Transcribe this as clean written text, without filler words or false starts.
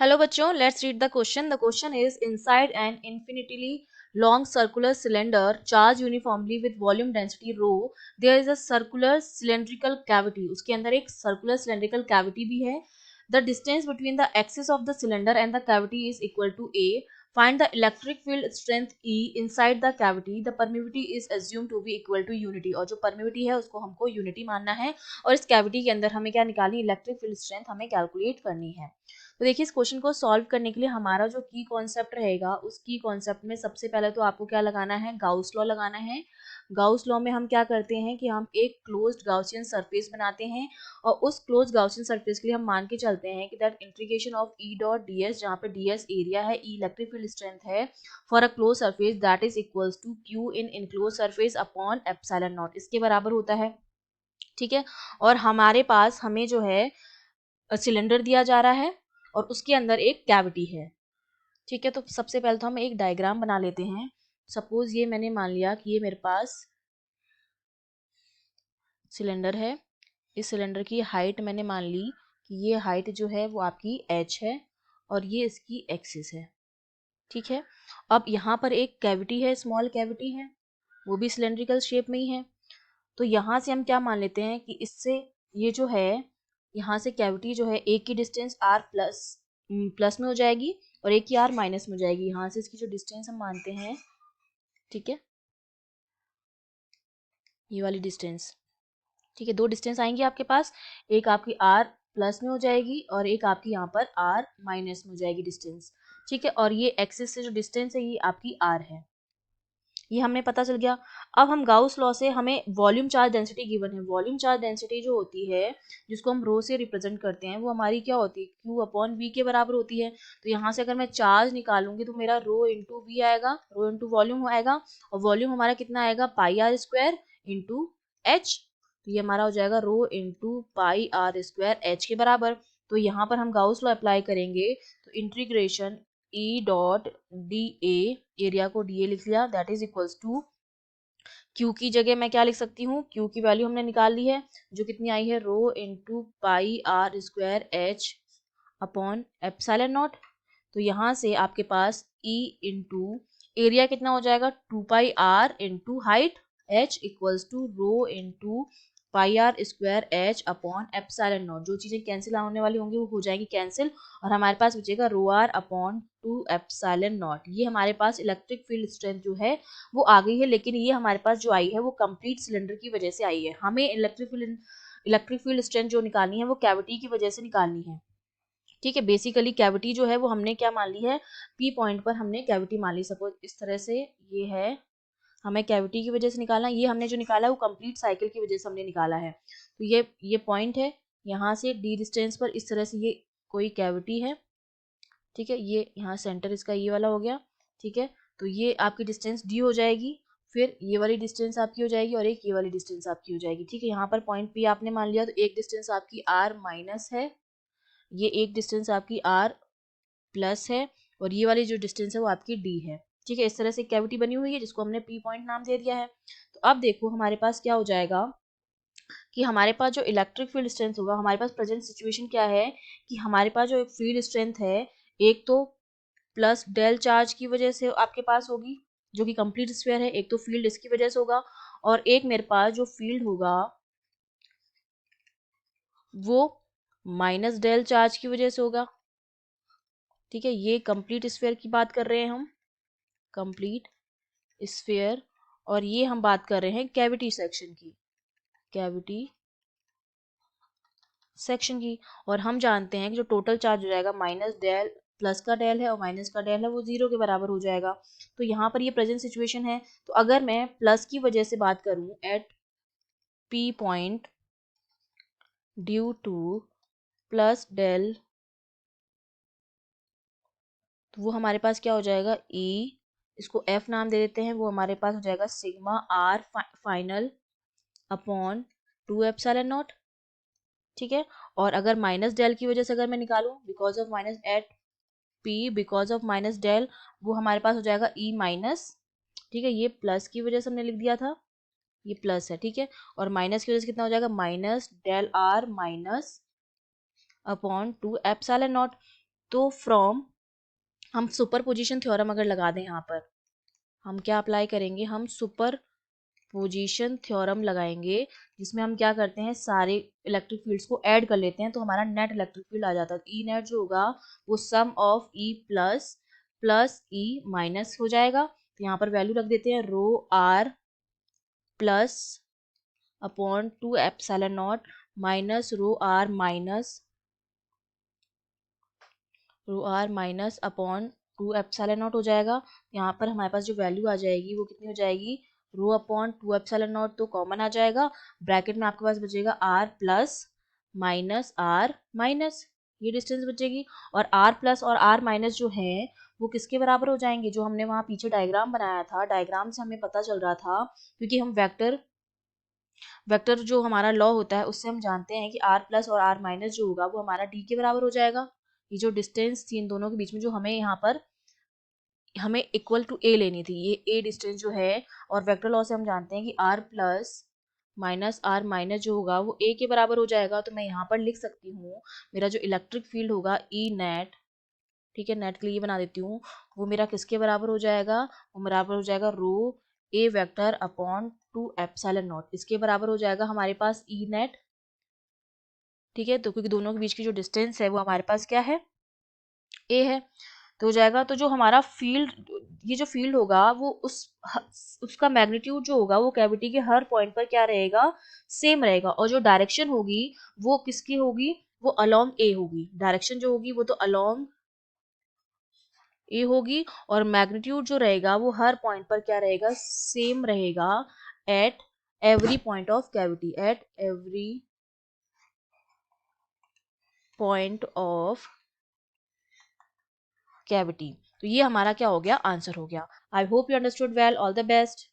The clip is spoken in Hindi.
Hello बच्चों, let's read the question. The question is inside an infinitely long circular cylinder charged uniformly with volume density rho, there is a circular cylindrical cavity. उसके अंदर एक circular cylindrical cavity भी है. The distance between the axis of the cylinder and the cavity is equal to a. Find the electric field strength E inside the cavity. The permittivity is assumed to be equal to unity. और जो permittivity है उसको हमको unity मानना है और इस cavity के अंदर हमें क्या निकालनी, electric field strength हमें calculate करनी है. तो देखिए इस क्वेश्चन को सॉल्व करने के लिए हमारा जो की कॉन्सेप्ट रहेगा उस की कॉन्सेप्ट में सबसे पहले तो आपको क्या लगाना है, गाउस लॉ लगाना है. गाउस लॉ में हम क्या करते हैं कि हम एक क्लोज्ड गाउसियन सरफेस बनाते हैं और उस क्लोज्ड गाउसियन सरफेस के लिए हम मान के चलते हैं कि that integration of E dot D S, जहाँ पे डी एस एरिया है, ई इलेक्ट्रिक फील्ड स्ट्रेंथ है for a close surface, that is equals to Q in enclose surface upon epsilon naught, इसके बराबर होता है. ठीक है. और हमारे पास हमें जो है सिलेंडर दिया जा रहा है और उसके अंदर एक कैविटी है. ठीक है. तो सबसे पहले तो हम एक डायग्राम बना लेते हैं. सपोज ये मैंने मान लिया कि ये मेरे पास सिलेंडर है. इस सिलेंडर की हाइट मैंने मान ली कि ये हाइट जो है वो आपकी h है और ये इसकी एक्सिस है. ठीक है. अब यहाँ पर एक कैविटी है, स्मॉल कैविटी है, वो भी सिलेंड्रिकल शेप में ही है. तो यहाँ से हम क्या मान लेते हैं कि इससे ये जो है, यहाँ से कैविटी जो है एक की डिस्टेंस r प्लस में हो जाएगी और एक की r माइनस में हो जाएगी. यहाँ से इसकी जो डिस्टेंस हम मानते हैं, ठीक है, ये वाली डिस्टेंस. ठीक है. दो डिस्टेंस आएंगी आपके पास, एक आपकी r प्लस में हो जाएगी और एक आपकी यहाँ पर r माइनस में हो जाएगी डिस्टेंस. ठीक है. और ये एक्सिस से जो डिस्टेंस है ये आपकी r है. ये हमें पता चल गया. अब हम गाउस लॉ से हमें वॉल्यूम चार्ज डेंसिटी गिवन है. वॉल्यूम चार्ज डेंसिटी जो होती है जिसको हम रो से रिप्रेजेंट करते हैं वो हमारी क्या होती है, क्यू अपॉन वी के बराबर होती है. तो यहाँ से अगर मैं चार्ज निकालूंगी तो मेरा रो इंटू वी आएगा, रो इंटू वॉल्यूम आएगा और वॉल्यूम हमारा कितना आएगा, pi r square into H. तो ये हमारा हो जाएगा rho into pi r square H के बराबर. तो यहाँ पर हम गाउस लॉ अप्लाई करेंगे तो integration E dot D area को डी ए लिख लिया, that is equals to Q की जगह मैं क्या लिख सकती हूँ, क्यू की वैल्यू हमने निकाल ली है जो कितनी आई है, rho into pi r square H upon epsilon naught. तो यहाँ से आपके पास ई इंटू एरिया कितना हो जाएगा, 2 pi r into height H equals to rho into pi r square H upon epsilon naught. जो चीजें कैंसिल होने वाली होंगी वो हो जाएगी कैंसिल और हमारे पास बचेगा रो आर अपॉन 2 एप्सिलॉन नॉट. ये हमारे पास इलेक्ट्रिक फील्ड स्ट्रेंथ जो है वो आ गई है, लेकिन ये हमारे पास जो आई है वो कंप्लीट सिलेंडर की वजह से आई है. हमें इलेक्ट्रिक फील्ड स्ट्रेंथ जो निकालनी है वो कैविटी की वजह से निकालनी है. ठीक है. बेसिकली कैविटी जो है वो हमने क्या मान ली है, पी पॉइंट पर हमने कैविटी मान ली. सपोज इस तरह से ये है, हमें कैविटी की वजह से निकालना. ये हमने जो निकाला है वो कंप्लीट साइकिल की वजह से हमने निकाला है. तो ये पॉइंट है, यहाँ से डी डिस्टेंस पर इस तरह से ये कोई कैविटी है. ठीक है. ये यहाँ सेंटर इसका ये वाला हो गया. ठीक है. तो ये आपकी डिस्टेंस डी हो जाएगी, फिर ये वाली डिस्टेंस आपकी हो जाएगी और एक ये वाली डिस्टेंस आपकी हो जाएगी. ठीक है. यहाँ पर पॉइंट पी आपने मान लिया तो एक डिस्टेंस आपकी आर माइनस है, ये एक डिस्टेंस आपकी आर प्लस है और ये वाली जो डिस्टेंस है वो आपकी डी है. ठीक है. इस तरह से कैविटी बनी हुई है जिसको हमने पी पॉइंट नाम दे दिया है. तो अब देखो हमारे पास क्या हो जाएगा कि हमारे पास जो इलेक्ट्रिक फील्ड स्ट्रेंथ होगा, हमारे पास प्रेजेंट सिचुएशन क्या है कि हमारे पास जो फील्ड स्ट्रेंथ है एक तो प्लस डेल चार्ज की वजह से आपके पास होगी जो कि कंप्लीट स्फीयर है, एक तो फील्ड इसकी वजह से होगा और एक मेरे पास जो फील्ड होगा वो माइनस डेल चार्ज की वजह से होगा. ठीक है. ये कंप्लीट स्फीयर की बात कर रहे हैं हम, कंप्लीट स्फीयर, और ये हम बात कर रहे हैं कैविटी सेक्शन की, कैविटी सेक्शन की. और हम जानते हैं कि जो टोटल चार्ज हो जाएगा माइनस डेल प्लस का डेल है और माइनस का डेल है वो जीरो के बराबर हो जाएगा. तो यहाँ पर ये प्रेजेंट सिचुएशन है. तो अगर मैं प्लस की वजह से बात करूं at P point due to plus del, तो वो हमारे पास क्या हो जाएगा, ई, इसको एफ नाम दे देते हैं, वो हमारे पास हो जाएगा sigma R final upon 2 epsilon naught. ठीक है. और अगर माइनस डेल की वजह से अगर मैं निकालूं because of minus at P because of minus del, वो हमारे पास हो जाएगा ई माइनस. ठीक है. ये प्लस की वजह से हमने लिख दिया था, ये प्लस है. ठीक है. और माइनस की वजह से कितना हो जाएगा, minus del R minus upon 2 epsilon naught. तो फ्रॉम हम सुपर पोजिशन थ्योरम अगर लगा दें यहाँ पर, हम क्या अप्लाई करेंगे, हम सुपर पोजीशन थ्योरम लगाएंगे, जिसमें हम क्या करते हैं, सारे इलेक्ट्रिक फील्ड्स को ऐड कर लेते हैं, तो हमारा नेट इलेक्ट्रिक फील्ड आ जाता है। ई नेट जो होगा वो sum of E plus plus E minus हो जाएगा। तो यहाँ पर वैल्यू रख देते हैं rho R plus upon 2 epsilon naught minus rho R minus upon 2 epsilon naught हो जाएगा। यहाँ पर हमारे पास जो वैल्यू आ जाएगी वो कितनी हो जाएगी, रो अपॉन 2 एप्सिलॉन नॉट तो कॉमन आ जाएगा, ब्रैकेट में आपके पास बचेगा R plus minus R minus, ये डिस्टेंस बचेगी। और आर प्लस और आर माइनस जो है वो किसके बराबर हो जाएंगे, जो हमने वहाँ पीछे डायग्राम बनाया था, डायग्राम से हमें पता चल रहा था, क्योंकि हम वेक्टर जो हमारा लॉ होता है उससे हम जानते हैं कि आर प्लस और आर माइनस जो होगा वो हमारा डी के बराबर हो जाएगा। ये जो डिस्टेंस थी इन दोनों के बीच में, जो हमें यहाँ पर हमें इक्वल टू ए लेनी थी, ये ए डिस्टेंस जो है, और वेक्टर लॉ से हम जानते हैं कि R plus minus R minus जो होगा वो ए के बराबर हो जाएगा। तो मैं यहाँ पर लिख सकती हूँ मेरा जो इलेक्ट्रिक फील्ड होगा ई नेट, ठीक है, नेट के लिए बना देती हूँ, वो मेरा किसके बराबर हो जाएगा, वो बराबर हो जाएगा रो ए वेक्टर अपॉन 2 एप्सिलॉन नॉट, इसके बराबर हो जाएगा हमारे पास ई नेट। ठीक है, तो क्योंकि दोनों के बीच की जो डिस्टेंस है वो हमारे पास क्या है, ए है, तो हो जाएगा। तो जो हमारा फील्ड, ये जो फील्ड होगा वो उसका मैग्नीट्यूड जो होगा वो कैविटी के हर पॉइंट पर क्या रहेगा, सेम रहेगा, और जो डायरेक्शन होगी वो किसकी होगी, वो अलोंग ए होगी, डायरेक्शन जो होगी वो तो अलोंग ए होगी, और मैग्नीट्यूड जो रहेगा वो हर पॉइंट पर क्या रहेगा, सेम रहेगा, at every point of cavity, at every point of cavity. तो ये हमारा क्या हो गया, आंसर हो गया। I hope you understood well, all the best.